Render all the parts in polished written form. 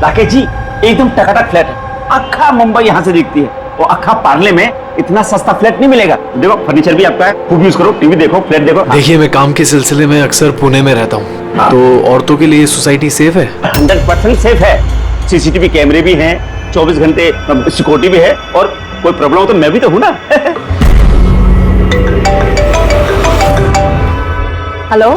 राकेश जी एकदम टकाटक फ्लैट है, अक्खा मुंबई यहाँ से दिखती है। वो अक्खा पार्ले में इतना सस्ता फ्लैट नहीं मिलेगा। देखो फर्नीचर भी आपका है, खूब यूज करो, टीवी देखो, फ्लैट देखो। देखिए मैं काम के सिलसिले में अक्सर पुणे में रहता हूँ, तो औरतों के लिए सोसाइटी सेफ है? 100% सेफ है। सीसीटीवी कैमरे भी हैं, 24 घंटे सिक्योरिटी भी है, और कोई प्रॉब्लम हो तो मैं भी तो हूँ ना। हेलो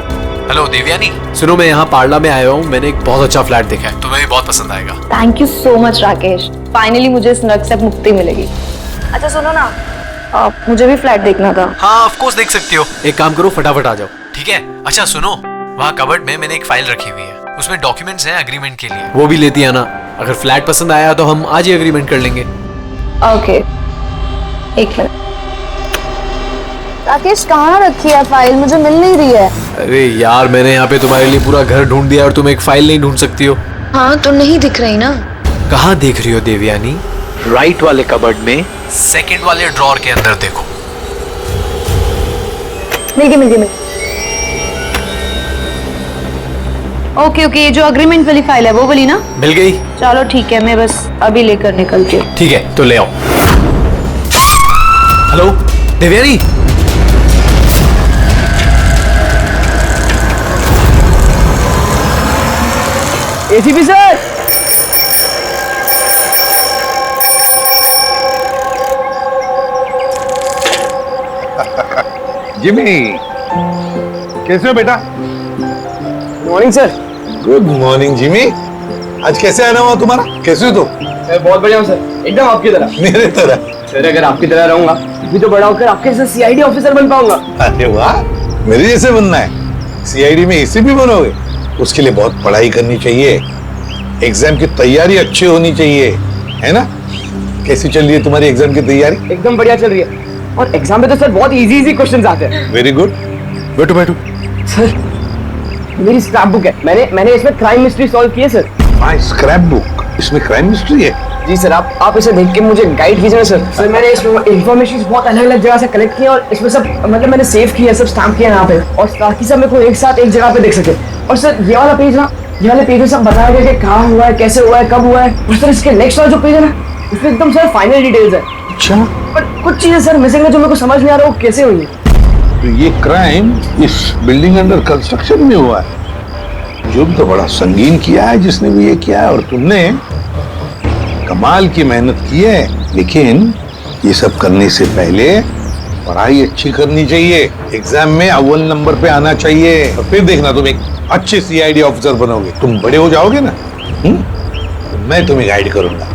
हेलो देवयानी, सुनो मैं यहाँ पार्ला में आया हूँ, मैंने एक बहुत अच्छा फ्लैट देखा है, तुम्हें भी बहुत पसंद आएगा। Thank you so much Rakesh, finally मुझे इस नर्क से मुक्ति मिलेगी। अच्छा सुनो ना, मुझे भी फ्लैट देखना था। हाँ ऑफ कोर्स देख सकती हो, एक काम करो फटाफट आ जाओ, ठीक है? अच्छा सुनो, वहाँ कबर्ड में मैंने एक फाइल रखी हुई है, उसमें डॉक्यूमेंट्स हैं एग्रीमेंट के लिए, वो भी लेती आना। अगर फ्लैट पसंद आया तो हम आज ही एग्रीमेंट कर लेंगे। ओके एक मिनट। राकेश कहाँ रखी है फाइल, मुझे मिल नहीं रही है। अरे यार मैंने यहाँ पे तुम्हारे लिए पूरा घर ढूंढ दिया और तुम एक फाइल नहीं ढूंढ सकती हो? हाँ तो नहीं दिख रही ना। कहाँ देख रही हो देवयानी? राइट वाले कबर्ड में सेकंड वाले ड्रॉर के अंदर देखो। मिल गई। ओके ओके, ये जो अग्रीमेंट वाली फाइल है वो वाली ना? मिल गई? चलो ठीक है, मैं बस अभी लेकर निकलती हूँ। ठीक है तो ले आओ। Hello Devyani, ACP sir, Jimmy कैसे हो बेटा? Morning sir. Good morning Jimmy, आज कैसे आना हुआ तुम्हारा? कैसे हो तुम? मैं बहुत बढ़िया हूँ सर, एकदम आपकी तरह। मेरे तरह? सर अगर आपकी तरह रहूंगा भी तो बड़ा होकर आपके जैसे सीआईडी ऑफिसर बन पाऊंगा। अरे वाह, मेरे जैसे बनना है? सीआईडी में एसीपी बनोगे? उसके लिए बहुत पढ़ाई करनी चाहिए, एग्जाम की तैयारी अच्छी होनी चाहिए, है ना? कैसी चल रही है तुम्हारी एग्जाम की तैयारी? एकदम बढ़िया चल रही है, और एग्जाम में तो सर बहुत इजी क्वेश्चंस आते हैं। वेरी गुड, बैठो बैठो। सर मेरी स्क्रैप बुक है, मैंने इसमें क्राइम मिस्ट्री सॉल्व की है सर। माय स्क्रैप बुक, इसमें क्राइम मिस्ट्री है? जी सर, आप इसे देख के मुझे गाइड कीजिए ना सर। सर मैंने इसमें इन्फॉर्मेशन बहुत अलग अलग जगह से कलेक्ट की है, और इसमें सब मतलब मैंने सेव किया, सब स्टैम्प किया यहाँ पे, और ताकि सब मेरे को एक साथ एक जगह पे देख सके। और सर ये वाला पेज ना, ये वाले पेज में सब बताया गया कि कहाँ हुआ है, कैसे हुआ है, कब हुआ है। और सर इसके नेक्स्ट वाला जो पेज है ना, उसमें एकदम सर फाइनल डिटेल्स है। अच्छा, पर कुछ चीजें सर मिसिंग है जो मेरे को समझ नहीं आ रहा वो कैसे हुई। तो ये क्राइम इस बिल्डिंग अंडर कंस्ट्रक्शन में हुआ है। जुर्म तो बड़ा संगीन किया है जिसने भी ये किया है, और तुमने कमाल की मेहनत की है। लेकिन ये सब करने से पहले पढ़ाई अच्छी करनी चाहिए, एग्जाम में अव्वल नंबर पे आना चाहिए, और फिर देखना तुम एक अच्छे सीआईडी ऑफिसर बनोगे। तुम बड़े हो जाओगे ना, तो मैं तुम्हें गाइड करूंगा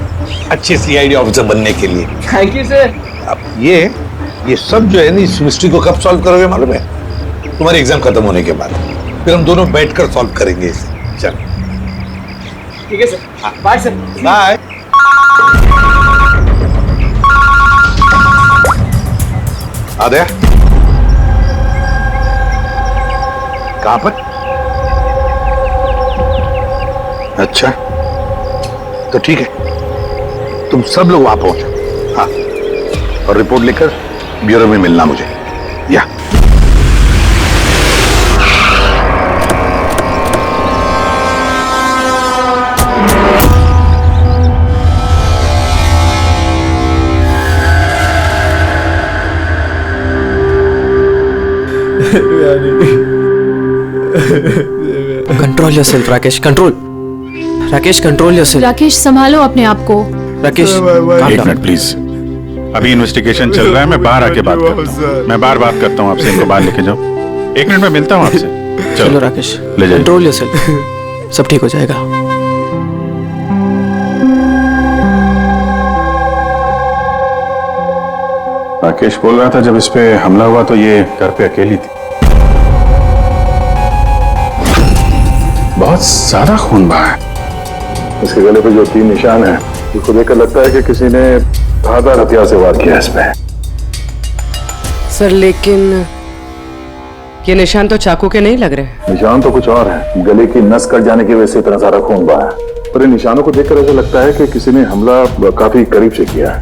अच्छे सीआईडी ऑफिसर बनने के लिए। Thank you sir. अब ये सब जो है ना, इस मिस्ट्री को कब सॉल्व करोगे मालूम है? तुम्हारे एग्जाम खत्म होने के बाद, फिर हम दोनों बैठकर सॉल्व करेंगे इसे। चलो ठीक है सर, बाय सर। बाय। आ गया? कहां पर? अच्छा तो ठीक है, तुम सब लोग वहां पहुंचो। हाँ, और रिपोर्ट लेकर ब्यूरो में मिलना मुझे। या control yourself Rakesh, Rakesh control yourself. Rakesh संभालो अपने आप को। राकेश एक मिनट प्लीज, अभी इन्वेस्टिगेशन चल रहा है, मैं बाहर आके बात करता हूँ। मैं बाहर बात करता हूँ आपसे, इनको बाहर लेके जाओ। एक मिनट में मिलता हूँ आपसे। चलो राकेश, ले जाइए। कंट्रोल योरसेल्फ, सब ठीक हो जाएगा। राकेश बोल रहा था जब इस पे हमला हुआ तो ये घर पे अकेली थी। बहुत ज्यादा खून बहा है। इसके गले पे जो 3 निशान है, इसको देखकर लगता है कि किसी ने धारदार हथियार से वार किया इसमें। सर लेकिन ये निशान तो चाकू के नहीं लग रहे। निशान तो कुछ और है, गले की नस कट जाने की वजह से इतना सारा खून बहा है। पर इन निशानों को देखकर ऐसा लगता है कि किसी ने हमला काफी करीब से किया है।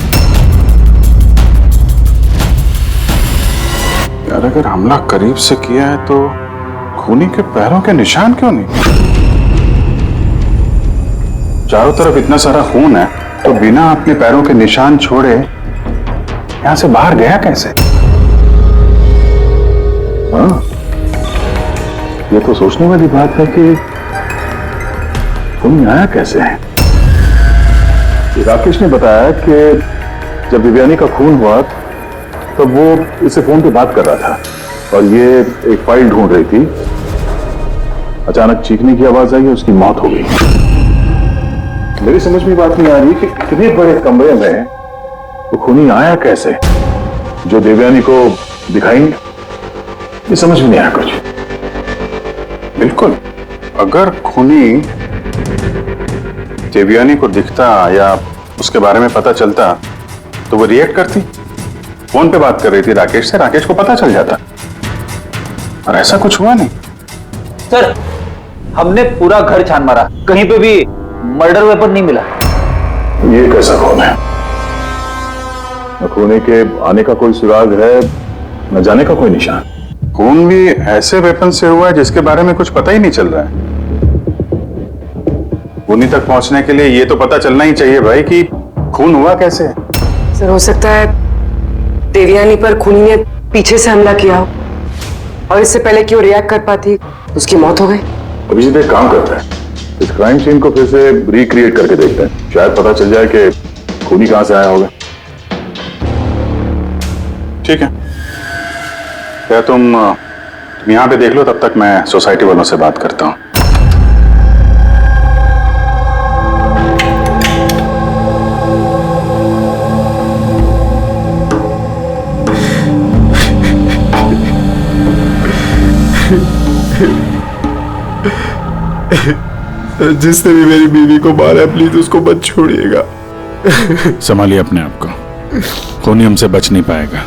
यार अगर हमला करीब से किया है तो खूनी के पैरों के निशान क्यों नहीं? चारों तरफ इतना सारा खून है तो बिना अपने पैरों के निशान छोड़े यहां से बाहर गया कैसे? हाँ, ये तो सोचने वाली बात है कि खून आया कैसे है। राकेश ने बताया कि जब दिव्यानी का खून हुआ तब वो इससे फोन पे बात कर रहा था और ये एक फाइल ढूंढ रही थी। अचानक चीखने की आवाज आई और उसकी मौत हो गई। मेरी समझ में बात नहीं आ रही कि इतने बड़े कमरे में वो खूनी आया कैसे जो देवयानी को दिखाई नहीं। ये समझ में नहीं आया कुछ। बिल्कुल, अगर खूनी देवयानी को दिखता या उसके बारे में पता चलता तो वो रिएक्ट करती। फोन पे बात कर रही थी राकेश से, राकेश को पता चल जाता। और ऐसा कुछ हुआ नहीं। सर, हमने पूरा घर छान मारा, कहीं पे भी मर्डर वेपन नहीं मिला। ये कैसा खून है? न खूनी के आने का कोई सुराग है, न जाने का कोई निशान। खून भी ऐसे वेपन से हुआ है जिसके बारे में कुछ पता ही नहीं चल रहा है। खूनी तक पहुंचने के लिए ये तो पता चलना ही चाहिए भाई कि खून हुआ कैसे। सर हो सकता है देवयानी पर खूनी ने पीछे से हमला किया हो और इससे पहले कि वो रिएक्ट कर पाती उसकी मौत हो गई। अभिजीत एक काम करते हैं, इस क्राइम सीन को फिर से रिक्रिएट करके देखते हैं, शायद पता चल जाए कि खूनी कहां से आया होगा। ठीक है, क्या तुम यहां पे देख लो, तब तक मैं सोसाइटी वालों से बात करता हूं। जिसने भी मेरी बीवी को मारा प्लीज उसको मत छोड़िएगा। संभालिए अपने आप को, खूनी हमसे बच नहीं पाएगा।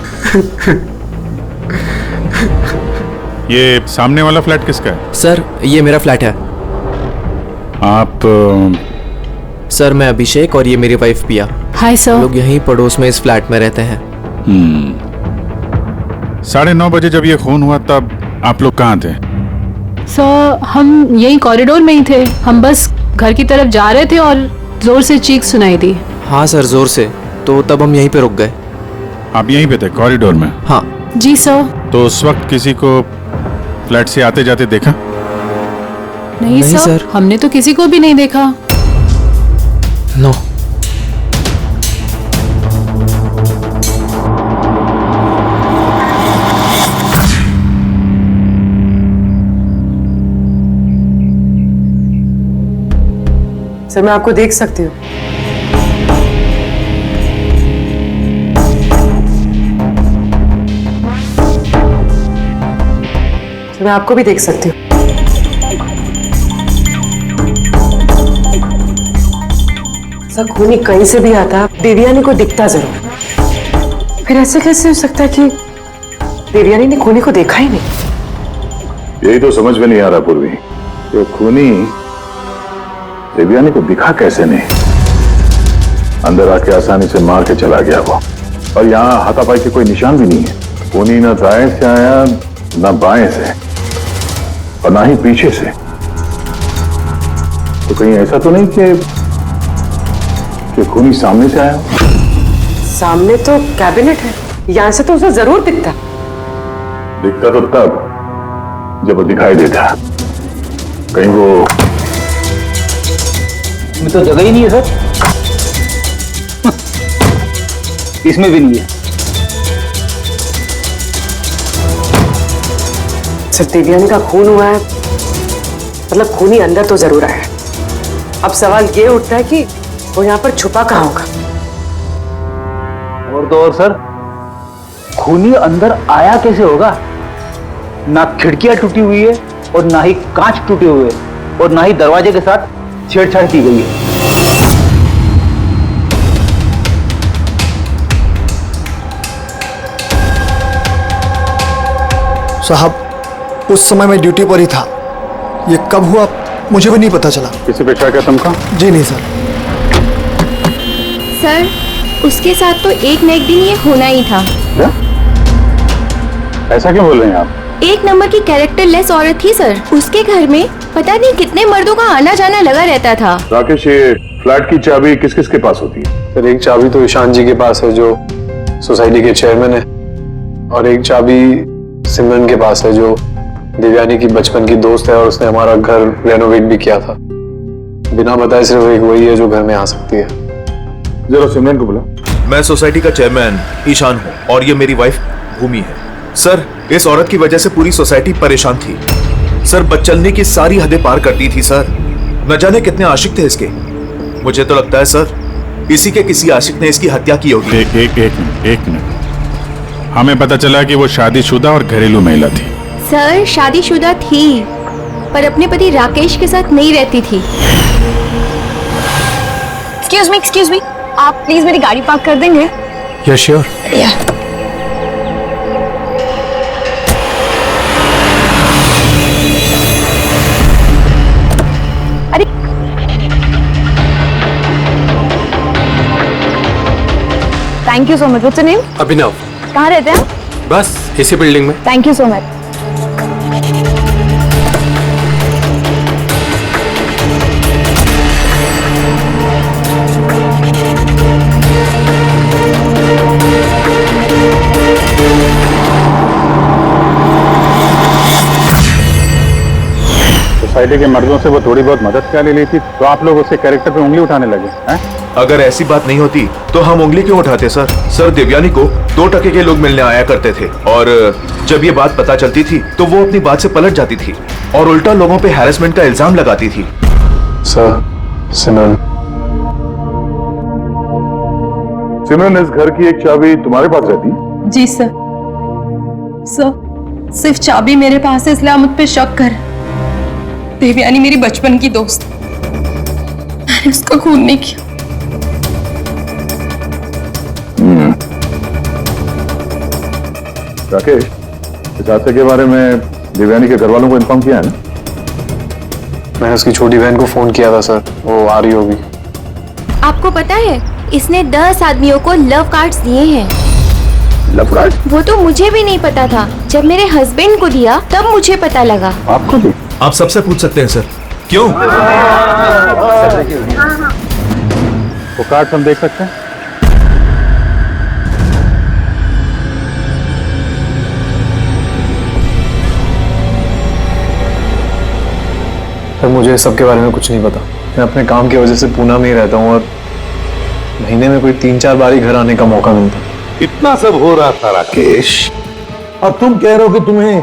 ये सामने वाला फ्लैट किसका है? सर ये मेरा फ्लैट है। आप सर मैं अभिषेक और ये मेरी वाइफ पिया। Hi sir. लोग यहीं पड़ोस में इस फ्लैट में रहते हैं। 9:30 बजे जब ये खून हुआ तब आप लोग कहाँ थे? सर हम यही कॉरिडोर में ही थे, हम बस घर की तरफ जा रहे थे और जोर से चीख सुनाई दी। हाँ सर जोर से, तो तब हम यहीं पे रुक गए। आप यहीं पे थे कॉरिडोर में? हाँ जी सर। तो उस वक्त किसी को फ्लैट से आते जाते देखा? नहीं सर, हमने तो किसी को भी नहीं देखा। नो। सर मैं आपको देख सकती हूँ। सर मैं आपको भी देख सकती हूँ। सर खूनी कहीं से भी आता देवयानी को दिखता जरूर। फिर ऐसे कैसे हो सकता है कि देवयानी ने खूनी को देखा ही नहीं? यही तो समझ में नहीं आ रहा पूर्वी, ये खूनी देवयानी को दिखा कैसे नहीं? अंदर आके आसानी से मार के चला गया वो, और यहाँ हाथापाई के कोई निशान भी नहीं है। खूनी ना दाएं से आया ना बाएं से और ना ही पीछे से। तो कहीं ऐसा तो नहीं कि खूनी सामने से आया? सामने तो कैबिनेट है, यहाँ से तो उसे जरूर दिखता। दिखता तो तब जब वो दिखाई देता। कहीं वो इसमें तो जगह ही नहीं है सर। इसमें भी नहीं है। सर देवयानी का खून हुआ है, मतलब खूनी अंदर तो जरूर आया है। अब सवाल ये उठता है कि वो यहाँ पर छुपा कहाँ होगा? और तो और सर, खूनी अंदर आया कैसे होगा? ना खिड़कियां टूटी हुई है और ना ही कांच टूटे हुए और ना ही दरवाजे के साथ छेड़छाड़ की गई है। साहब उस समय मैं ड्यूटी पर ही था। ये कब हुआ मुझे भी नहीं पता चला। किसी पे शक है तुमको? जी नहीं सर। सर उसके साथ तो एक न एक दिन ये होना ही था। क्या? ऐसा क्यों बोल रहे हैं आप? एक नंबर की कैरेक्टरलेस औरत थी सर। उसके घर में पता नहीं कितने मर्दों का आना जाना लगा रहता था। राकेश, ये फ्लैट की चाबी किस किस के पास होती है? सर एक चाबी तो ईशान जी के पास है जो सोसाइटी के चेयरमैन है, और एक चाबी सिमरन के पास है जो देवयानी की बचपन की दोस्त है और उसने हमारा घर रेनोवेट भी किया था। बिना बताए सिर्फ एक वही है जो घर में आ सकती है। जरा सिमरन को बुला। मैं सोसाइटी का चेयरमैन ईशान हूँ और ये मेरी वाइफ भूमि है। सर इस औरत की वजह से पूरी सोसाइटी परेशान थी। सर बदचलने की सारी हदें पार करती थी सर। न जाने कितने आशिक थे इसके। मुझे तो लगता है सर इसी के किसी आशिक ने इसकी हत्या की होगी। एक मिनट, हमें पता चला कि वो शादीशुदा और घरेलू महिला थी। सर शादीशुदा थी पर अपने पति राकेश के साथ नहीं रहती थी। एक्सक्यूज मी, आप प्लीज मेरी गाड़ी पार्क कर देंगे? Yeah sure. अरे thank you so much. What's your name? Abhinav. कहाँ रहते हैं? बस इसी बिल्डिंग में। Thank you so much. Society के मर्दों से वो थोड़ी बहुत मदद क्या ले ली थी, तो आप लोग उसके कैरेक्टर पे उंगली उठाने लगे हैं? अगर ऐसी बात नहीं होती तो हम उंगली क्यों उठाते सर? सर देवयानी को 2 टके के लोग मिलने आया करते थे और जब ये बात पता चलती थी तो वो अपनी बात से पलट जाती थी और उल्टा लोगों पे हैरेसमेंट का इल्जाम लगाती थी। सर सिमरन इस घर की एक चाबी तुम्हारे पास रहती है? जी सर। सिर्फ चाबी मेरे पास है इसलिए आप मुझ पे शक कर। देवयानी मेरी बचपन की दोस्त, मैंने उसका खून नहीं किया। राकेश, इस हादसे के बारे में देवयानी के घर वालों को इन्फॉर्म किया है ना? मैंने उसकी छोटी बहन को फोन किया था सर, वो आ रही होगी। आपको पता है इसने 10 आदमियों को लव कार्ड्स दिए हैं। Love card? वो तो मुझे भी नहीं पता था, जब मेरे हस्बैंड को दिया तब मुझे पता लगा। आपको भी? आप सबसे पूछ सकते हैं सर। क्यों? वो कार्ड हम देख सकते हैं? सर मुझे सबके बारे में कुछ नहीं पता। मैं अपने काम की वजह से पूना में ही रहता हूँ और महीने में कोई 3-4 बार ही घर आने का मौका मिलता। इतना सब हो रहा था राकेश और तुम कह रहे हो कि तुम्हें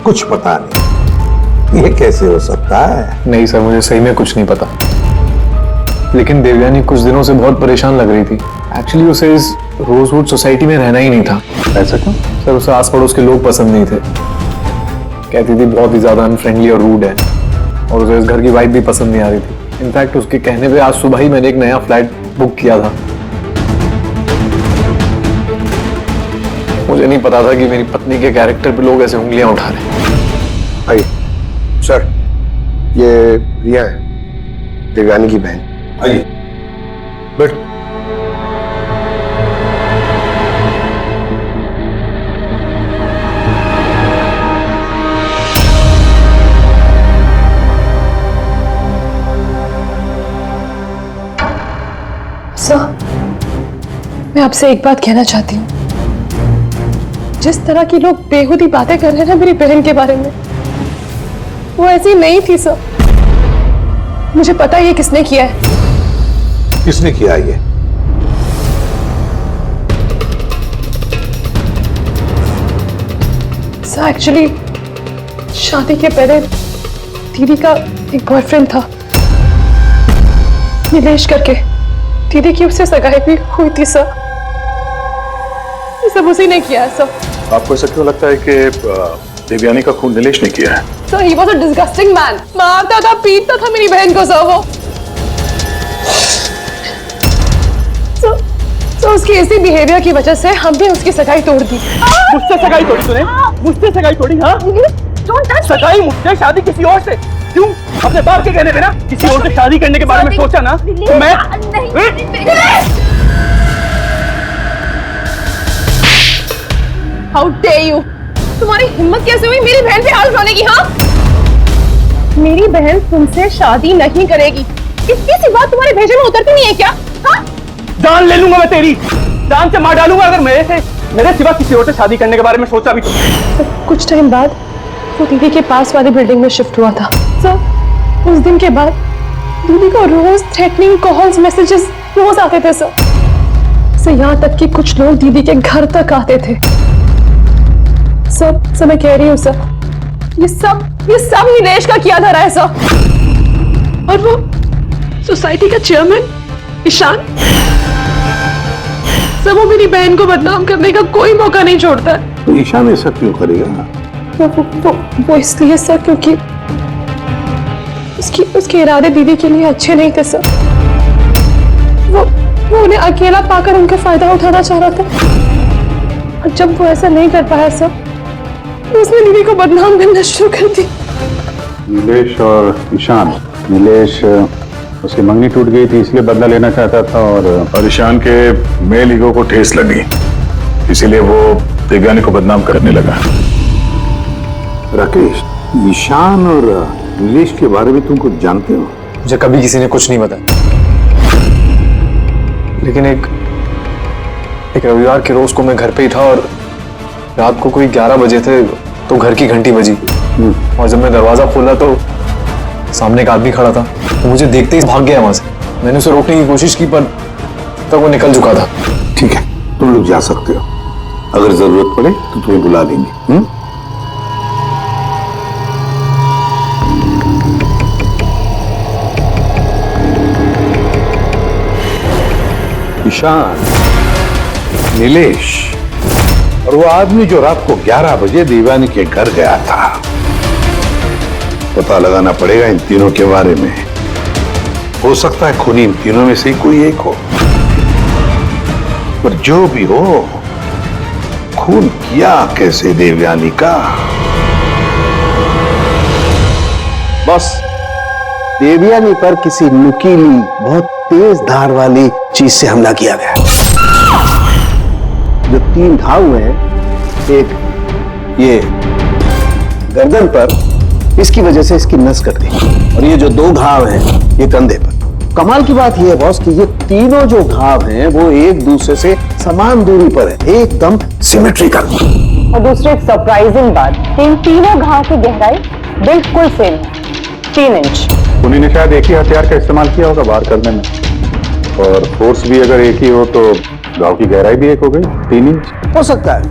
कुछ पता नहीं। ये कैसे हो सकता है? नहीं सर, मुझे सही में कुछ नहीं पता। लेकिन देवयानी कुछ दिनों से बहुत परेशान लग रही थी। एक्चुअली उसे इस रोजवुड सोसाइटी में रहना ही नहीं था। ऐसा क्यों? सर उसे आस पड़ोस के लोग पसंद नहीं थे। कहती थी बहुत ही ज्यादा अनफ्रेंडली और रूड है और उसे इस घर की वाइब भी पसंद नहीं आ रही थी। इनफैक्ट उसके कहने पे आज सुबह ही मैंने एक नया फ्लैट बुक किया था। मुझे नहीं पता था कि मेरी पत्नी के कैरेक्टर पे लोग ऐसे उंगलियां उठा रहे हैं। आइए सर, ये रिया है, देवयानी की बहन। आइए बैठ। सर, मैं आपसे एक बात कहना चाहती हूँ। जिस तरह की लोग बेहुदी बातें कर रहे हैं ना मेरी बहन के बारे में, वो ऐसी नहीं थी सर। मुझे पता है ये किसने किया है। किसने किया ये? सर एक्चुअली शादी के पहले दीदी का एक बॉयफ्रेंड था, नीलेश करके। दीदी की उससे सगाई भी हुई थी सर। ये सब उसी ने किया है सर। आपको ऐसा क्यों लगता है कि देवयानी का खून नीलेश ने किया है? Sir he was a disgusting man. मारता था, पीटता था मेरी बहन को सर। वो सर उसकी ऐसी बिहेवियर की वजह से हमने उसकी सगाई तोड़ दी। मुझसे सगाई तोड़ी तूने? मुझसे सगाई तोड़ी? हाँ, सगाई मुझसे, शादी किसी और से। क्यों? अपने बाप के कहने पे ना किसी और से शादी करने के बारे में सोचा ना तो मैं हाउ डेयर यू! तुम्हारी हिम्मत कैसे हुई मेरी बहन पे हाथ उठाने की? हाँ, मेरी बहन तुमसे शादी नहीं करेगी। इतनी सी बात तुम्हारे भेजे में उतरती नहीं है क्या? हाँ? जान ले लूंगा मैं तेरी, जान से मार डालूंगा अगर मेरे सिवा किसी और से शादी करने के बारे में सोचा भी तो। कुछ टाइम बाद वो दीदी के पास वाली बिल्डिंग में शिफ्ट हुआ था सर। उस दिन के बाद दीदी को रोज थ्रेटनिंग कॉल्स, मैसेजेस रोज आते थे सर। यहाँ तक कि कुछ लोग दीदी के घर तक आते थे। सर मैं कह रही हूँ सर, ये सब नीलेश का किया धरा है सर। और वो सोसाइटी का चेयरमैन ईशान सर, वो मेरी बहन को बदनाम करने का कोई मौका नहीं छोड़ता है। तो ईशान ऐसा क्यों करेगा? वो इसलिए सर क्योंकि उसके इरादे दीदी के लिए अच्छे नहीं थे सर। वो उन्हें अकेला पाकर उनका फायदा उठाना चाह रहा था। और जब वो ऐसा नहीं कर पाया सर, तो उसने दीदी को बदनाम करना शुरू कर दी। नीलेश और ईशान, नीलेश उसकी मंगनी टूट गई थी इसलिए बदला लेना चाहता था, और ईशान के मेल ईगो को ठेस लगी, इसीलिए वो देवयानी को बदनाम करने लगा। राकेश, ईशान और नीलेश के बारे में तुम कुछ जानते हो? मुझे कभी किसी ने कुछ नहीं बताया, लेकिन एक रविवार के रोज को मैं घर पे ही था और रात को कोई 11 बजे थे तो घर की घंटी बजी, और जब मैं दरवाजा खोला तो सामने एक आदमी खड़ा था। वो मुझे देखते ही भाग गया वहां से। मैंने उसे रोकने की कोशिश की पर तब तक वो निकल चुका था। ठीक है, तुम लोग जा सकते हो, अगर जरूरत पड़े तो तुम्हें बुला लेंगे। ईशान, नीलेश और वो आदमी जो रात को 11 बजे देवयानी के घर गया था, पता लगाना पड़ेगा इन तीनों के बारे में। हो सकता है खूनी इन तीनों में से ही कोई एक हो, पर जो भी हो, खून किया कैसे देवयानी का? बॉस, देवयानी पर किसी नुकीली, बहुत तेज धार वाली चीज से हमला किया गया। जो 3 घाव हुए हैं, एक ये गर्दन पर, इसकी वजह से इसकी नस कट गई, और ये जो 2 घाव हैं ये कंधे पर। कमाल की बात ये है बॉस कि ये तीनों जो घाव हैं वो एक दूसरे से समान दूरी पर है, एकदम सिमेट्रिकल। और दूसरी एक सरप्राइजिंग बात कि इन तीनों घाव की गहराई बिल्कुल सेम है, 3 इंच। उन्हीं ने शायद एक ही हथियार का इस्तेमाल किया होगा वार करने में, और फोर्स भी अगर एक ही हो तो घाव की गहराई भी एक हो गई, 3 इंच। हो सकता है,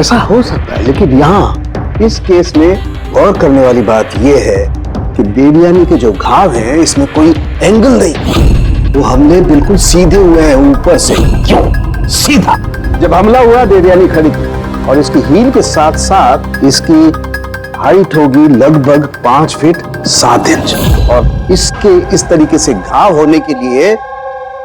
ऐसा हो सकता है, लेकिन यहाँ इस केस में गौर करने वाली बात यह है कि देवयानी के जो घाव हैं इसमें कोई एंगल नहीं, वो हमले बिल्कुल सीधे हुए हैं ऊपर से। क्यों सीधा? जब हमला हुआ देवयानी खड़ी थी, और इसकी हील के साथ साथ इसकी हाइट होगी लगभग 5 फीट 7 इंच, और इसके इस तरीके से घाव होने के लिए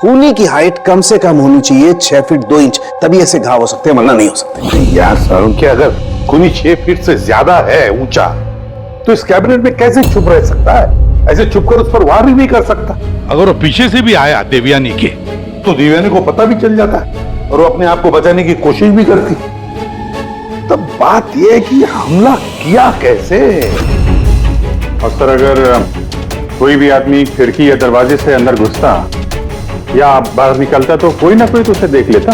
खूनी की हाइट कम से कम होनी चाहिए 6 फीट 2 इंच, तभी ऐसे घाव हो सकते हैं, वरना नहीं हो सकते। यार सारुण, क्या अगर खूनी 6 फीट से ज्यादा है ऊंचा तो इस कैबिनेट में कैसे छुप रह सकता है? ऐसे छुपकर उस पर वार भी नहीं कर सकता। अगर वो पीछे से भी आया देवयानी के, तो देवयानी को पता भी चल जाता है और वो अपने आप को बचाने की कोशिश भी करती। तब बात यह है कि हमला किया कैसे? और सर, अगर कोई भी आदमी खिड़की या दरवाजे से अंदर घुसता या बाहर निकलता तो कोई ना कोई तो उसे देख लेता,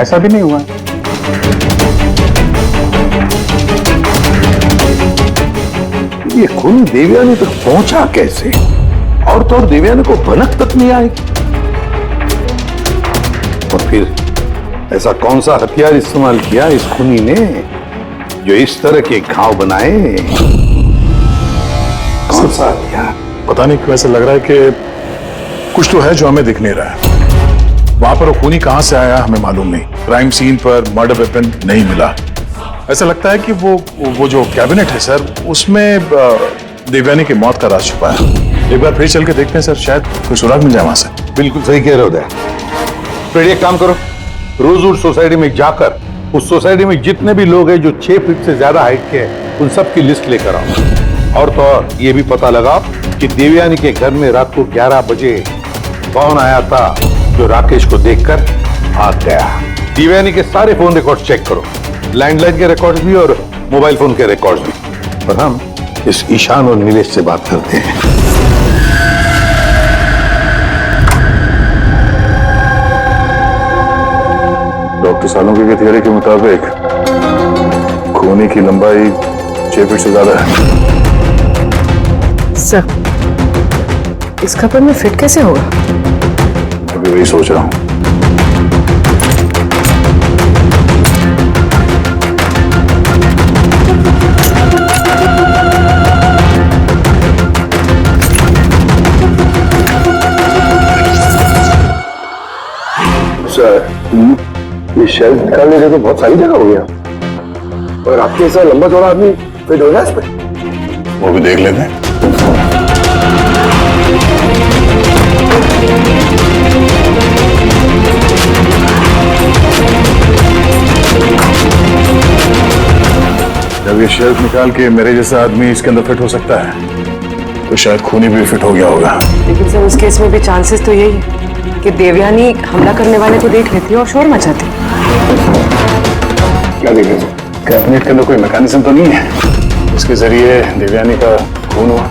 ऐसा भी नहीं हुआ। ये खून देवयानी तक पहुंचा कैसे? और तो और देवयानी को भनक तक नहीं आएगी। और फिर ऐसा कौन सा हथियार इस्तेमाल किया इस खूनी ने जो इस तरह के घाव बनाए? कौन सा हथियार? पता नहीं क्यों ऐसा लग रहा है कि कुछ तो है जो हमें दिख नहीं रहा है। वहां पर वो खूनी कहां से आया हमें मालूम नहीं। क्राइम सीन पर मर्डर वेपन नहीं मिला। ऐसा लगता है कि वो जो कैबिनेट है सर, उसमें देवयानी की मौत का राज छुपा है। एक बार फिर चल के देखते हैं सर, शायद कोई सुराग मिल जाए वहां से। बिल्कुल सही कह रहे हो दया। फिर एक काम करो, रोजवुड सोसाइटी में जाकर उस सोसाइटी में जितने भी लोग हैं जो 6 फीट से ज्यादा हाइट के हैं, उन सब की लिस्ट लेकर आओ। और तो और ये भी पता लगाओ कि देवयानी के घर में रात को 11 बजे कौन आया था जो राकेश को देखकर भाग गया। देवयानी के सारे फोन रिकॉर्ड चेक करो, लैंडलाइन के रिकॉर्ड्स भी और मोबाइल फोन के रिकॉर्ड्स भी। पर हम इस ईशान और नीलेश से बात करते हैं। डॉक्टर सालों की थियरी के मुताबिक खूनी की लंबाई 6 फीट से ज्यादा है। सर, इस कपड़े में फिट कैसे होगा? अभी वही सोच रहा हूं। सर, ये शेल्फ निकालने से तो बहुत सारी जगह हो गया, और आपके ऐसा लंबा चौड़ा आदमी फिट हो गया इस पे? वो भी देख लेते हैं। जब ये शेल्फ निकाल के मेरे जैसा आदमी इसके अंदर फिट हो सकता है तो शायद खूनी भी फिट हो गया होगा। लेकिन सर, उस केस में भी चांसेस तो यही है कि देवयानी हमला करने वाले को देख लेती और शोर मचाती। क्या देखें? कैबिनेट के अंदर कोई मैकेनिज्म तो नहीं है इसके जरिए देवयानी का खून हुआ,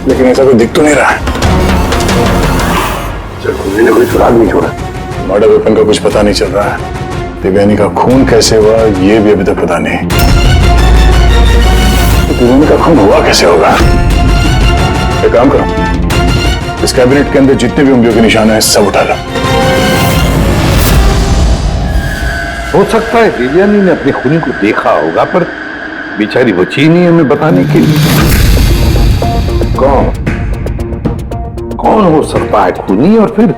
लेकिन ऐसा कोई दिख तो नहीं रहा। खूनी ने कोई सुराग नहीं छोड़ा। मर्डर वेपन का कुछ पता नहीं चल रहा है। देवयानी का खून कैसे हुआ ये भी अभी तक पता नहीं। तो देवयानी का खून हुआ कैसे होगा? एक काम करो, इस कैबिनेट के अंदर जितने भी उंगलियों के निशान हैं सब उठा लो। हो सकता है देवयानी ने अपने खूनी को देखा होगा, पर बेचारी बची नहीं हमें बताने के लिए। कौन हो सकता है खूनी, और फिर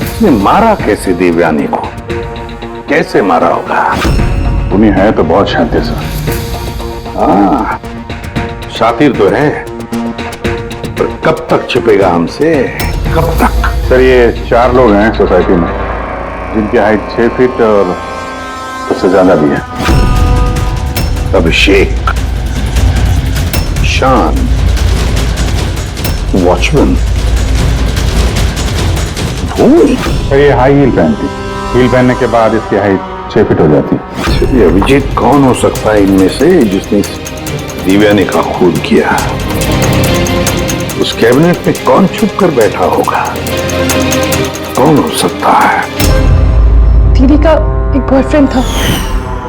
उसने मारा कैसे देवयानी को? कैसे मारा होगा? खूनी है तो बहुत शातिर सर। हाँ, शातिर तो है, पर कब तक छिपेगा हमसे? कब तक? सर, ये 4 लोग हैं सोसाइटी में जिनकी हाइट 6 फीट और उससे ज्यादा भी है। अभिषेक, शान, वॉचमैन, भूमि। सर, ये हाई हील पहनती, हील पहनने के बाद इसकी हाइट 6 फीट हो जाती। ये अभिजीत कौन हो सकता है इनमें से जिसने देवयानी का खून किया? उस कैबिनेट में कौन छुप कर बैठा होगा? कौन हो सकता है? दीदी का एक बॉयफ्रेंड था,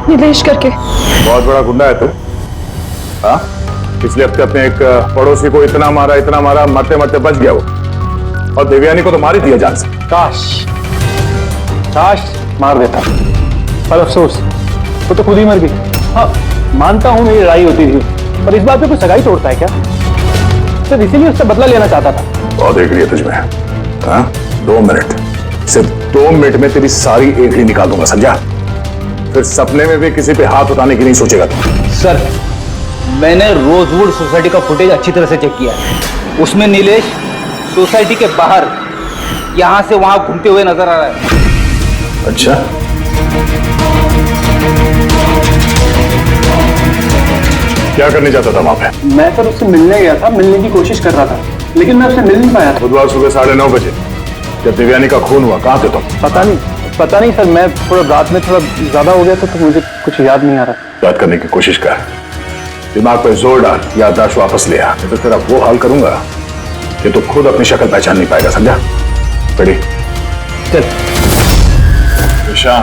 निलेश करके। बहुत बड़ा गुंडा है तू। हाँ, पिछले हफ्ते अपने एक पड़ोसी को इतना मारा, मरते मरते बच गया वो, और देवयानी को तो मार ही दिया जान से। काश मार देता, पर अफसोस वो तो खुद ही मर गई। हाँ, मानता हूं मेरी लड़ाई होती थी, पर इस बात पे कोई सगाई तोड़ता है क्या? सिर्फ इसीलिए उससे बदला लेना चाहता था। बहुत देख लिया तुझमें। हाँ, 2 मिनट, सिर्फ 2 मिनट में तेरी सारी एंट्री निकाल दूंगा, समझा? फिर सपने में भी किसी पे हाथ उठाने की नहीं सोचेगा तू। सर, मैंने रोजवुड सोसाइटी का फुटेज अच्छी तरह से चेक किया है। उसमें नीलेश सोसाइटी के बाहर यहां से वहां घूमते हुए नजर आ रहा है। अच्छा, क्या करने जाता था वहां पे? मैं सर उससे मिलने गया था, मिलने की कोशिश कर रहा था, लेकिन मैं उससे मिल नहीं पाया था। बुधवार सुबह 9:30 बजे जब देवयानी का खून हुआ, कहाँ थे तुम? पता नहीं सर, मैं थोड़ा रात में थोड़ा ज्यादा हो गया था तो मुझे कुछ याद नहीं आ रहा। याद करने की कोशिश कर, दिमाग पे जोर डाल, याददाश्त वापस ले आ, नहीं तो तेरा वो हाल करूंगा कि तू खुद अपनी शक्ल पहचान नहीं पाएगा, समझा? रेडी? चल। ईशान,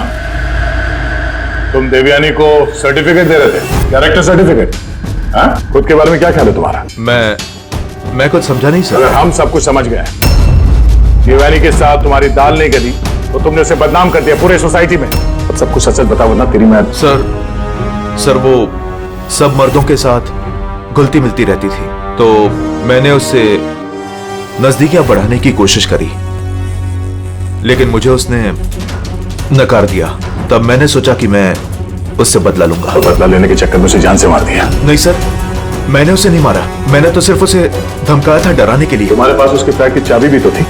तुम देवयानी को सर्टिफिकेट दे रहे थे, कैरेक्टर सर्टिफिकेट। हाँ, खुद के बारे में क्या ख्याल है तुम्हारा? मैं कुछ समझा नहीं सर। अगर हम सब कुछ समझ गए, देवयानी के साथ तुम्हारी दाल नहीं गली तो तुमने उसे बदनाम कर दिया पूरे सोसाइटी में। अब सब कुछ सच सच बताओ ना, तेरी मैं। सर वो सब मर्दों के साथ घुलती मिलती रहती थी, तो मैंने उससे नजदीकियां बढ़ाने की कोशिश करी, लेकिन मुझे उसने नकार दिया। तब मैंने सोचा कि मैं उससे बदला लूंगा। तो बदला लेने के चक्कर में उसे जान से मार दिया? नहीं सर, मैंने उसे नहीं मारा, मैंने तो सिर्फ उसे धमकाया था डराने के लिए। तुम्हारे पास उसके फ्लैट की चाबी भी तो थी,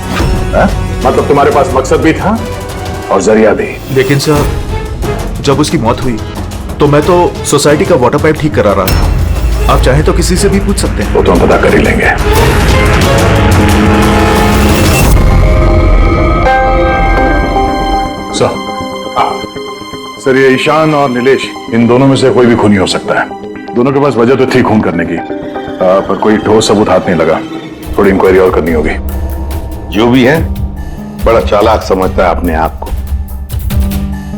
हा? मतलब तुम्हारे पास मकसद भी था और जरिया भी। लेकिन सर, जब उसकी मौत हुई तो मैं तो सोसाइटी का वाटर पाइप ठीक करा रहा था। आप चाहें तो किसी से भी पूछ सकते हैं। वो तो हम पता कर ही लेंगे। सर, ये ईशान और नीलेश, इन दोनों में से कोई भी खूनी हो सकता है। दोनों के पास वजह तो थी खून करने की, पर कोई ठोस सबूत हाथ नहीं लगा। थोड़ी इंक्वायरी और करनी होगी। जो भी है, बड़ा चालाक समझता है अपने आप को।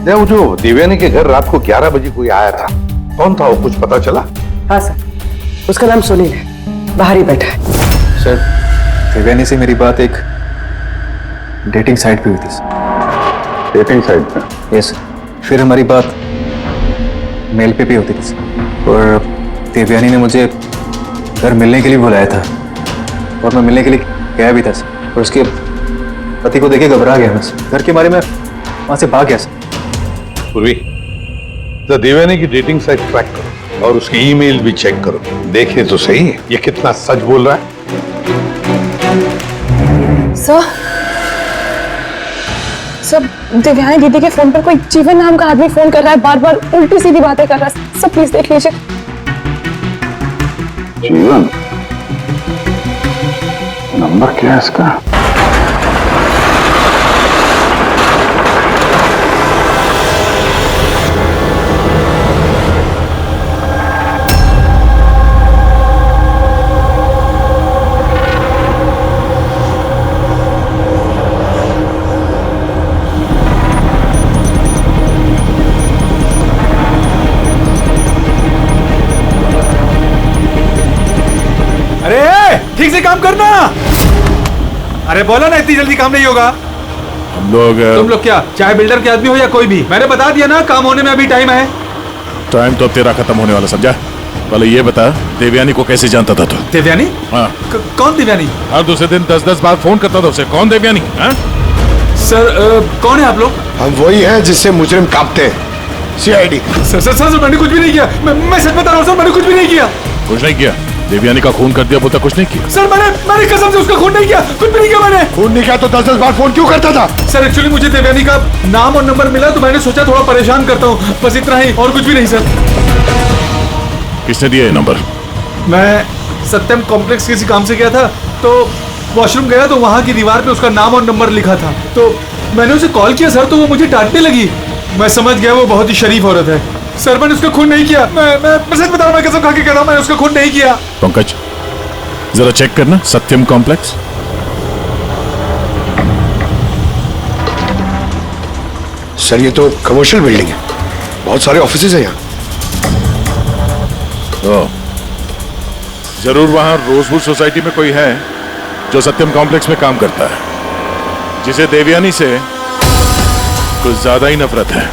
वो जो देवयानी के घर रात को 11 बजे कोई आया था, कौन था वो, कुछ पता चला? हाँ सर, उसका नाम सुनील है, बाहर ही बैठा है। सर, देवयानी से मेरी बात एक डेटिंग साइट पे हुई थी सर। डेटिंग साइट पे? Yes sir. फिर हमारी बात मेल पे भी होती थी सर। और देवयानी ने मुझे घर मिलने के लिए बुलाया था और मैं मिलने के लिए गया भी था सर। और उसके पति को देखे घबरा गया मैं सर। घर के बारे में वहां से भाग गया सर। पूर्वी, तो देवयानी की डेटिंग साइट ट्रैक करो और उसकी ईमेल भी चेक करो, देखे तो सही ये कितना सच बोल रहा है। सर, देवयानी दीदी के फोन पर कोई जीवन नाम का आदमी फोन कर रहा है, बार बार उल्टी सीधी बातें कर रहा है। सब प्लीज देख लीजिए। जीवन? नंबर क्या है इसका? ठीक से काम करना। अरे बोला ना, इतनी जल्दी काम नहीं होगा। हम लोग तुम लोग क्या चाहे बिल्डर के आदमी हो या कोई भी, मैंने बता दिया ना, काम होने में अभी टाइम है। टाइम तो अब तेरा खत्म होने वाला, समझा? पहले ये बता, देवयानी को कैसे जानता था तू? देवयानी? हाँ। कौन देवयानी? हर दूसरे दिन 10-10 बार फोन करता था उसे। कौन देवयानी? सर, कौन है आप लोग? हम वही हैं जिससे मुजरिम कांपते हैं, सीआईडी। सर, मैंने कुछ भी नहीं किया। मैं सच बता रहा हूँ सर, मैंने कुछ भी नहीं किया। कुछ नहीं किया? देवयानी का खून कर दिया बोलता कुछ नहीं किया? सर, मैंने कसम से उसका खून नहीं किया, कुछ भी नहीं किया मैंने। खून नहीं किया तो 10-10 बार फोन क्यों करता था? सर, एक्चुअली मुझे देवयानी का नाम और नंबर मिला तो मैंने सोचा थोड़ा परेशान करता हूँ, बस इतना ही, और कुछ भी नहीं सर। किसने दिया ये नंबर? मैं सत्यम कॉम्प्लेक्स किसी काम से गया था, तो वॉशरूम गया तो वहाँ की दीवार पे उसका नाम और नंबर लिखा था, तो मैंने उसे कॉल किया सर, तो वो मुझे डांटने लगी। मैं समझ गया वो बहुत ही शरीफ औरत है। सर, मैंने उसका खून नहीं किया। मैं सच बता रहा हूँ, मैं कसम खा के कह रहा हूँ, मैंने उसका खून नहीं किया। पंकज, जरा चेक करना सत्यम कॉम्प्लेक्स। सर, ये तो कमर्शियल बिल्डिंग है, बहुत सारे ऑफिसेज हैं यहाँ। जरूर वहां रोजवुड सोसाइटी में कोई है जो सत्यम कॉम्प्लेक्स में काम करता है, जिसे देवयानी से कुछ ज्यादा ही नफरत है।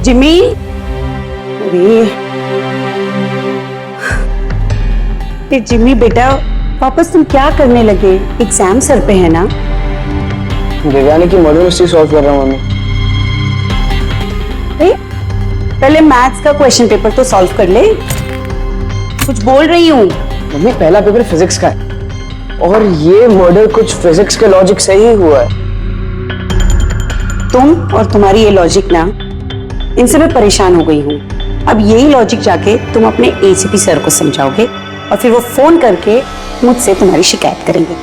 जिमी, अरे जिमी बेटा, वापस तुम क्या करने लगे? एग्जाम सर पे है ना? देवयानी की मर्डर मिस्ट्री सॉल्व कर रहा हूँ मम्मी। पहले मैथ्स का क्वेश्चन पेपर तो सॉल्व कर ले। कुछ बोल रही हूँ मम्मी, पहला पेपर फिजिक्स का है और ये मर्डर कुछ फिजिक्स के लॉजिक से ही हुआ है। तुम और तुम्हारी ये लॉजिक ना, इनसे मैं परेशान हो गई हूँ। अब यही लॉजिक जाके तुम अपने एसीपी सर को समझाओगे और फिर वो फोन करके मुझसे तुम्हारी शिकायत करेंगे।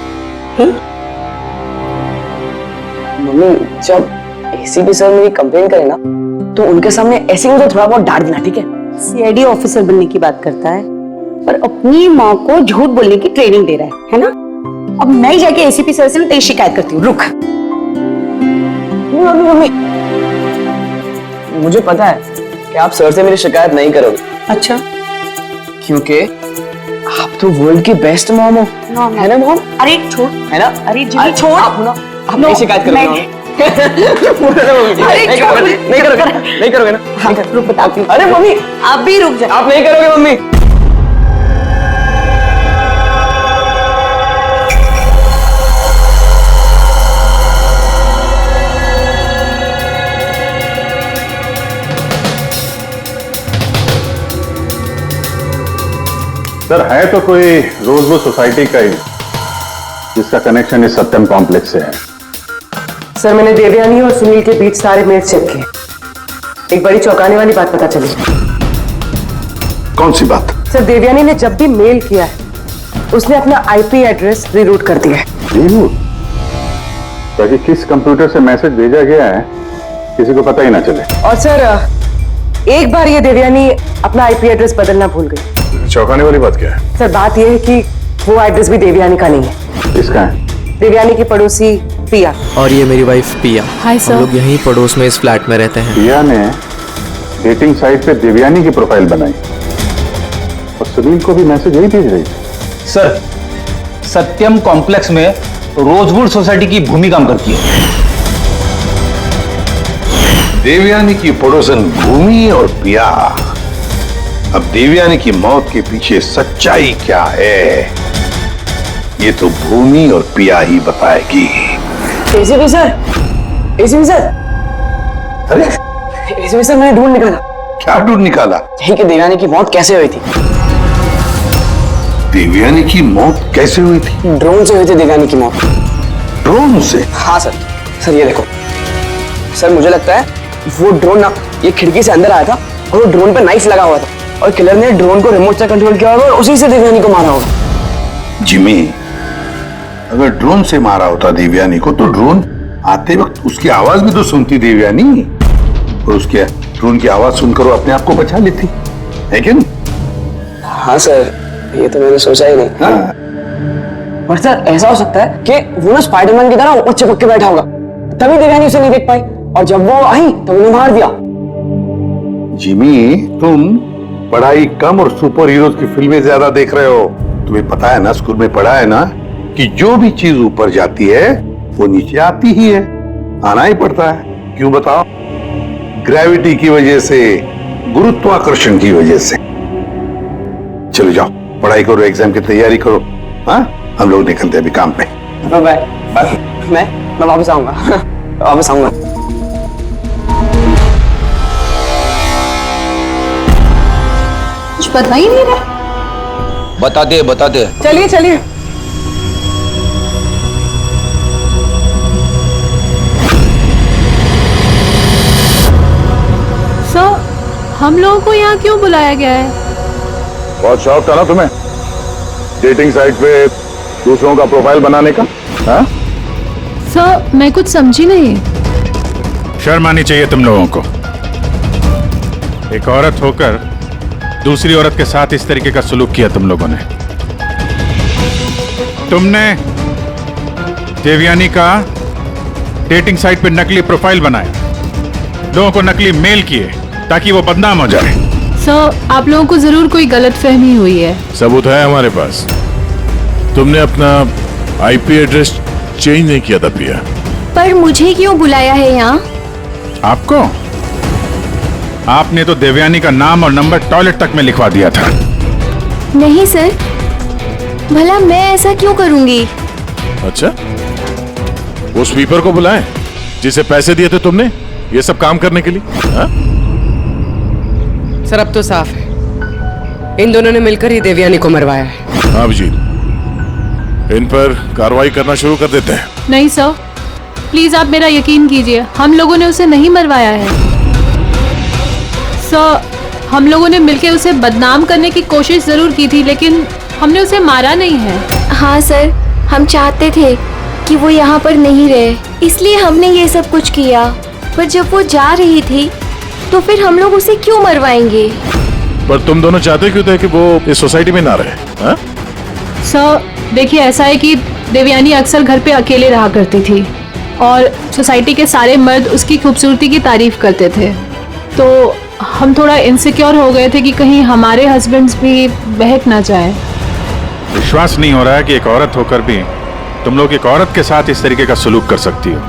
मम्मी, जब एसीपी सर मेरी कंप्लेन करे ना, तो उनके सामने ऐसे मुझे थोड़ा बहुत डांट देना, ठीक है? सीआईडी ऑफिसर बनने की बात करता है पर अपनी माँ को झूठ बोलने की ट्रेनिंग दे रहा है ना? अब मैं ही जाके एसीपी सर से तेरी शिकायत करती हूँ। रुक। मम्मी, मुझे पता है कि आप सर से मेरी शिकायत नहीं करोगे। अच्छा? क्योंकि आप तो वर्ल्ड की बेस्ट मॉम हो, है ना मॉम? अरे छोड़, है ना? अरे जिमी छोड़। आप नहीं शिकायत करोगे? नहीं करोगे ना? हाँ, रुक बताती हूँ। अरे मम्मी, आप भी रुक जाओ। आप नहीं करोगे मम्मी? सर, है तो कोई रोजवुड सोसाइटी का ही जिसका कनेक्शन इस सत्यम कॉम्प्लेक्स से है। सर, मैंने देवयानी और सुनील के बीच सारे मेल्स चेक किए। एक बड़ी चौंकाने वाली बात पता चली। कौन सी बात? सर, देवयानी ने जब भी मेल किया है उसने अपना आईपी एड्रेस रीरूट कर दिया है। रीरूट? ताकि किस कंप्यूटर से मैसेज भेजा गया है किसी को पता ही ना चले। और सर, एक बार ये देवयानी अपना आईपी एड्रेस बदलना भूल गई। चौंकाने वाली बात क्या है? सर, बात यह है कि वो एड्रेस भी देवयानी का नहीं है। किसका है? देवयानी की पड़ोसी पिया। और ये मेरी वाइफ पिया। Hi sir. हम लोग यहीं पड़ोस में इस फ्लैट में रहते हैं। पिया ने डेटिंग साइट पे देवयानी की प्रोफाइल बनाई और सुनील को भी मैसेज यही भेज रही थी। सर, सत्यम कॉम्प्लेक्स में रोजवुड सोसाइटी की भूमि काम करती है। देवयानी की पड़ोसन भूमि और पिया। अब देवयानी की मौत के पीछे सच्चाई क्या है, ये तो भूमि और पिया ही बताएगी। एसीपी सर, एसीपी सर, अरे एसीपी सर, मैंने ढूंढ निकाला। क्या ढूंढ निकाला? यही कि देवयानी की मौत कैसे हुई थी। देवयानी की मौत कैसे हुई थी? ड्रोन से हुई थी देवयानी की मौत। ड्रोन से? हाँ सर। सर, ये देखो सर, मुझे लगता है वो ड्रोन ना ये खिड़की से अंदर आया था और वो ड्रोन पे नाइफ लगा हुआ था और किलर ने ड्रोन को रिमोट से कंट्रोल किया होगा और उसी से देवयानी को मारा होगा। जिमी, अगर ड्रोन से मारा होता देवयानी को तो ड्रोन आते वक्त उसकी आवाज भी तो सुनती देवयानी, और उसके ड्रोन की आवाज सुनकर वो अपने आप को बचा लेती है क्या नहीं? हाँ सर, ये तो मैंने सोचा ही नहीं। हाँ। पर सर, ऐसा हो सकता है कि वो ना स्पाइडरमैन की तरह ऊपर चिपक के बैठा होगा, तभी देवयानी उसे नहीं देख पाई और जब वो आई तो उन्हें मार दिया। जिमी, तुम पढ़ाई कम और सुपर हीरोज की फिल्में ज्यादा देख रहे हो। तुम्हें पता है ना, स्कूल में पढ़ा है ना कि जो भी चीज ऊपर जाती है वो नीचे आती ही है, आना ही पड़ता है। क्यों बताओ? ग्रेविटी की वजह से, गुरुत्वाकर्षण की वजह से। चलो जाओ, पढ़ाई करो, एग्जाम की तैयारी करो। हाँ, हम लोग निकलते हैं अभी काम पे। मैं वापस आऊंगा। वापस आऊंगा। कुछ पता ही नहीं रहा। बता दे। चलिए चलिए। सर, हम लोगों को यहाँ क्यों बुलाया गया है? बहुत शौक था ना तुम्हें डेटिंग साइट पे दूसरों का प्रोफाइल बनाने का? हाँ? सर, मैं कुछ समझी नहीं। शर्म आनी चाहिए तुम लोगों को। एक औरत होकर दूसरी औरत के साथ इस तरीके का सलूक किया तुम लोगों ने। तुमने देवयानी का डेटिंग साइट पे नकली प्रोफाइल बनाया, लोगों को नकली मेल किए ताकि वो बदनाम हो जाए। सर, आप लोगों को जरूर कोई गलतफहमी हुई है। सबूत है हमारे पास। तुमने अपना आईपी एड्रेस चेंज नहीं किया था पिया। पर मुझे क्यों बुलाया है यहाँ? आपको? आपने तो देवयानी का नाम और नंबर टॉयलेट तक में लिखवा दिया था। नहीं सर, भला मैं ऐसा क्यों करूंगी? अच्छा, वो स्वीपर को बुलाएं जिसे पैसे दिए थे तुमने ये सब काम करने के लिए? हा? सर, अब तो साफ है, इन दोनों ने मिलकर ही देवयानी को मरवाया है। हाँ अभिजीत, इन पर कार्रवाई करना शुरू कर देते हैं। नहीं सर, प्लीज आप मेरा यकीन कीजिए, हम लोगों ने उसे नहीं मरवाया है। सर, हम लोगों ने मिलकर उसे बदनाम करने की कोशिश जरूर की थी, लेकिन हमने उसे मारा नहीं है। हाँ सर, हम चाहते थे कि वो यहाँ पर नहीं रहे, इसलिए हमने ये सब कुछ किया। पर जब वो जा रही थी तो फिर हम लोग उसे क्यों मरवाएंगे? पर तुम दोनों चाहते क्यों थे कि वो इस सोसाइटी में ना रहे? हा? सर, देखिए ऐसा है कि देवयानी अक्सर घर पे अकेले रहा करती थी और सोसाइटी के सारे मर्द उसकी खूबसूरती की तारीफ करते थे, तो हम थोड़ा इनसिक्योर हो गए थे कि कहीं हमारे हस्बैंड्स भी बहक ना जाए। विश्वास नहीं हो रहा है कि एक औरत होकर भी तुम लोग एक औरत के साथ इस तरीके का सलूक कर सकती हो।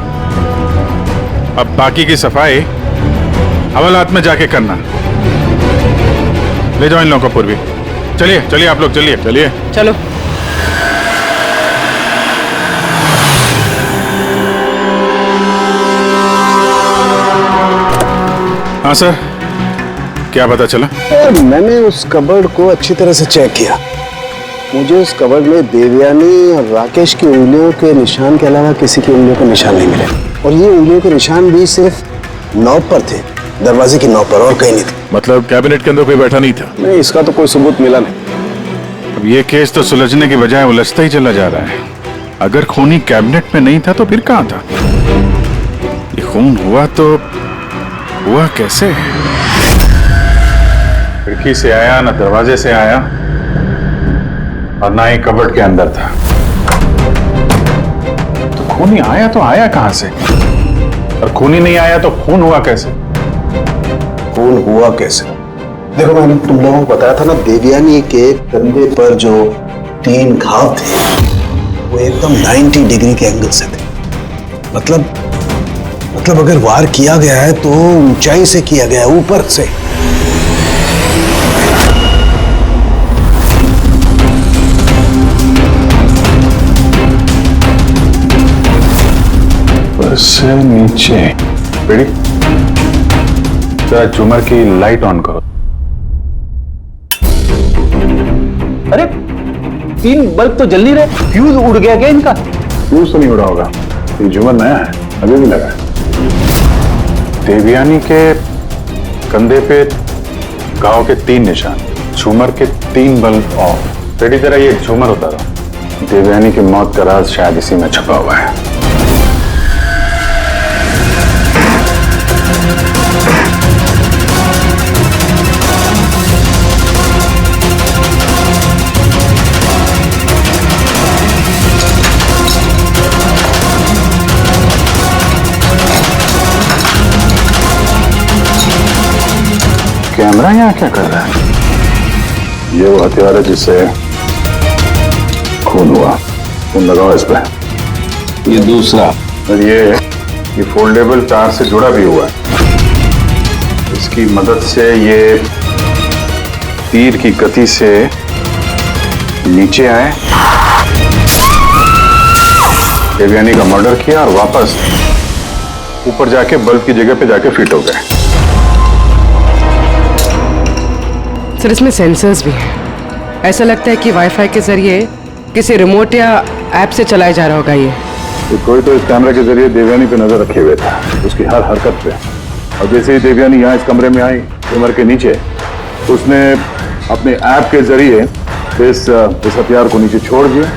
अब बाकी की सफाई हवालात में जाके करना। ले जाओ इन लोगों को पूर्वी। चलिए चलिए आप लोग, चलिए चलिए चलो। हाँ सर, क्या पता चला? मैंने उस कबर्ड को अच्छी तरह से चेक किया। मुझे उस कबर्ड में देवयानी और राकेश की उंगलियों के निशान के अलावा किसी की उंगलियों के निशान नहीं मिले, और ये उंगलियों के निशान भी सिर्फ नॉब पर थे, दरवाजे की नौक पर, और कहीं नहीं थी। मतलब कैबिनेट के अंदर कोई बैठा नहीं था? नहीं, इसका तो कोई सबूत मिला नहीं। अब ये केस तो सुलझने की बजाय उलझता ही चला जा रहा है। अगर खूनी कैबिनेट में नहीं था तो फिर कहां था? ये खून हुआ तो हुआ कैसे? खिड़की से आया, ना दरवाजे से आया, और ना ही कबर्ड के अंदर था। तो खूनी आया तो आया कहां से? और खूनी नहीं आया तो खून हुआ कैसे? खून हुआ कैसे? देखो, मैंने तुम लोगों को बताया था ना, देवयानी के कंधे पर जो 3 घाव थे वो एकदम 90 डिग्री के एंगल से थे। मतलब अगर वार किया गया है तो ऊंचाई से किया गया है, ऊपर से। ऊपर से नीचे। बेड़ी, जरा झूमर की लाइट ऑन करो। अरे 3 बल्ब तो जल नहीं रहे, फ्यूज उड़ गया क्या इनका? फ्यूज तो नहीं उड़ा होगा, ये झूमर नया है, अभी भी लगा है। देवयानी के कंधे पे घाव के 3 निशान, झूमर के 3 बल्ब ऑफ। बेटी, जरा ये झूमर उतारो। देवयानी की मौत का राज शायद इसी में छुपा हुआ है। कैमरा यहाँ क्या कर रहा है? ये वो हथियार है जिससे खून हुआ। खून लगाओ इस पे। ये दूसरा, और ये फोल्डेबल तार से जुड़ा भी हुआ है। इसकी मदद से ये तीर की गति से नीचे आए, देवयानी का मर्डर किया और वापस ऊपर जाके बल्ब की जगह पे जाके फिट हो गए। सर, इसमें सेंसर्स भी हैं। ऐसा लगता है कि वाईफाई के जरिए किसी रिमोट या ऐप से चलाया जा रहा होगा ये। तो कोई तो इस कैमरे के जरिए देवयानी पे नजर रखे हुए था, उसकी हर हरकत पे। और जैसे ही देवयानी यहाँ इस कमरे में आई, कमर के नीचे, उसने अपने ऐप के जरिए इस हथियार को नीचे छोड़ दिया।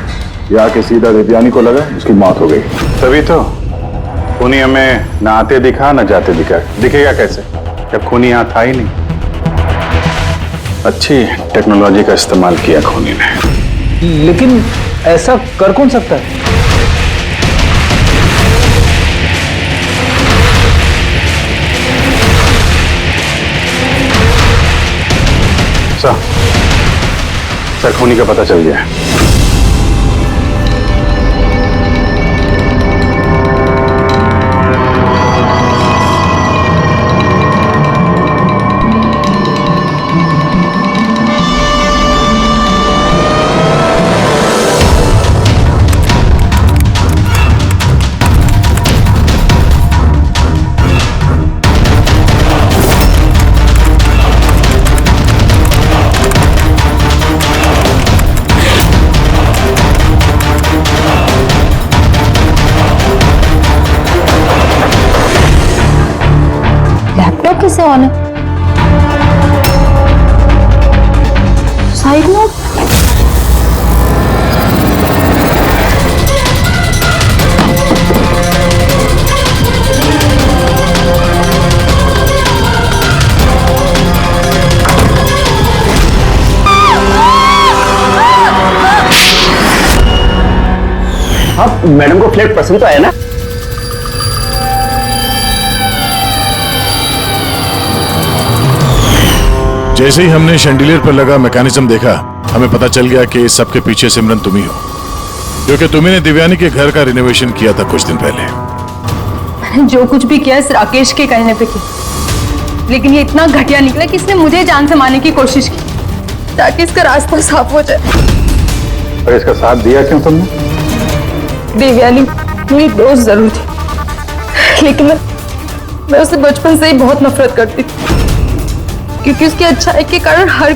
ये आके सीधा देवयानी को लगा, उसकी मौत हो गई। तभी तो खूनी हमें न आते दिखा न जाते दिखेगा कैसे, जब खूनी यहाँ था ही नहीं। अच्छी टेक्नोलॉजी का इस्तेमाल किया खूनी ने। लेकिन ऐसा कर कौन सकता है? सर, खूनी का पता चल गया है। कैसे ऑन है? Side note? आप मैडम को फ्लैट पसंद तो आया ना? जैसे ही हमने शैंडिलियर पर लगा मैकेनिज्म देखा, हमें पता चल गया कि इस सब के पीछे सिमरन तुम ही हो, क्योंकि तुम्ही ने दिव्यानी के घर का रिनोवेशन किया था कुछ दिन पहले। मैंने जो कुछ भी किया इस राकेश के कहने पे किया, लेकिन ये इतना घटिया निकला कि इसने मुझे जान से मारने की कोशिश की ताकि इसका रास्ता साफ हो जाए। और इसका साथ दिया क्यों तुमने? देवयानी मेरी दोस्त जरूर थी, लेकिन मैं उससे बचपन से ही बहुत नफरत करती थी, क्योंकि उसकी अच्छाई के कारण हर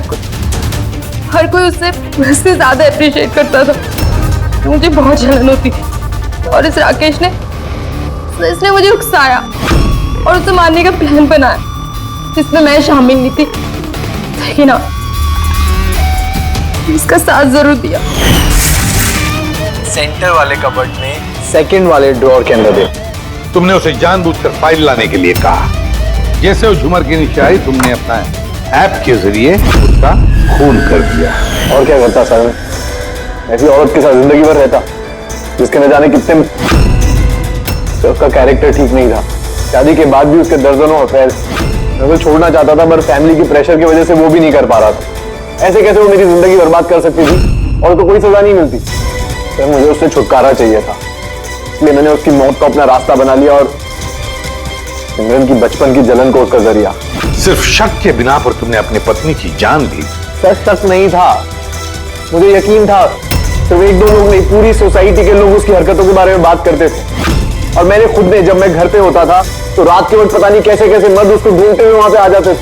कोई उससे ज्यादा अप्रिशिएट करता था। तो मुझे बहुत जलन होती थी और इस राकेश ने इसने मुझे उकसाया और उसे मारने का प्लान बनाया। जिसमें मैं शामिल नहीं थी, लेकिन हाँ, इसका साथ जरूर दिया। सेंटर वाले कबर्ड में सेकंड वाले ड्रॉर के अंदर दे। तुमने उसे जानबूझकर फाइल लाने के लिए कहा। जैसे वो झूमर के नीचे आई, तुमने अपना ऐप के जरिए उसका खून कर दिया। और क्या करता सर, ऐसी औरत के साथ जिंदगी भर रहता जिसके न जाने कितने, उसका कैरेक्टर ठीक नहीं था। शादी के बाद भी उसके दर्जनों अफेयर। मैं उसे छोड़ना चाहता था, पर फैमिली की प्रेशर की वजह से वो भी नहीं कर पा रहा था। ऐसे कैसे वो मेरी जिंदगी बर्बाद कर सकती थी और तो कोई सजा नहीं मिलती। सर मुझे उससे छुटकारा चाहिए था, इसलिए मैंने उसकी मौत को अपना रास्ता बना लिया और सिमरन की बचपन की जलन को उसका जरिया। सिर्फ शक के बिना पर तुमने अपनी पत्नी की जान ली। सर शक नहीं था, मुझे यकीन था। सिर्फ एक दो लोग नहीं, पूरी सोसाइटी के लोग उसकी हरकतों के बारे में बात करते थे। और मैंने खुद ने, जब मैं घर पे होता था तो रात के वक्त पता नहीं कैसे कैसे मर्द उसको ढूंढते हुए वहां पे आ जाते थे।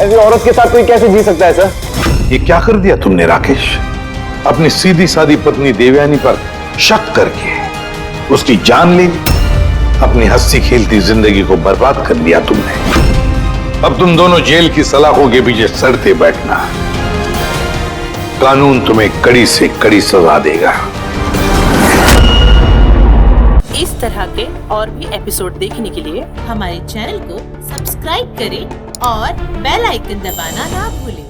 ऐसी औरत के साथ कोई कैसे जी सकता है सर? ये क्या कर दिया तुमने राकेश? अपनी सीधी सादी पत्नी देवयानी पर शक करके उसकी जान ले ली। अपनी हंसी खेलती जिंदगी को बर्बाद कर लिया तुमने। अब तुम दोनों जेल की सलाखों के पीछे सड़ते बैठना। कानून तुम्हें कड़ी से कड़ी सजा देगा। इस तरह के और भी एपिसोड देखने के लिए हमारे चैनल को सब्सक्राइब करें और बेल आइकन दबाना ना भूलें।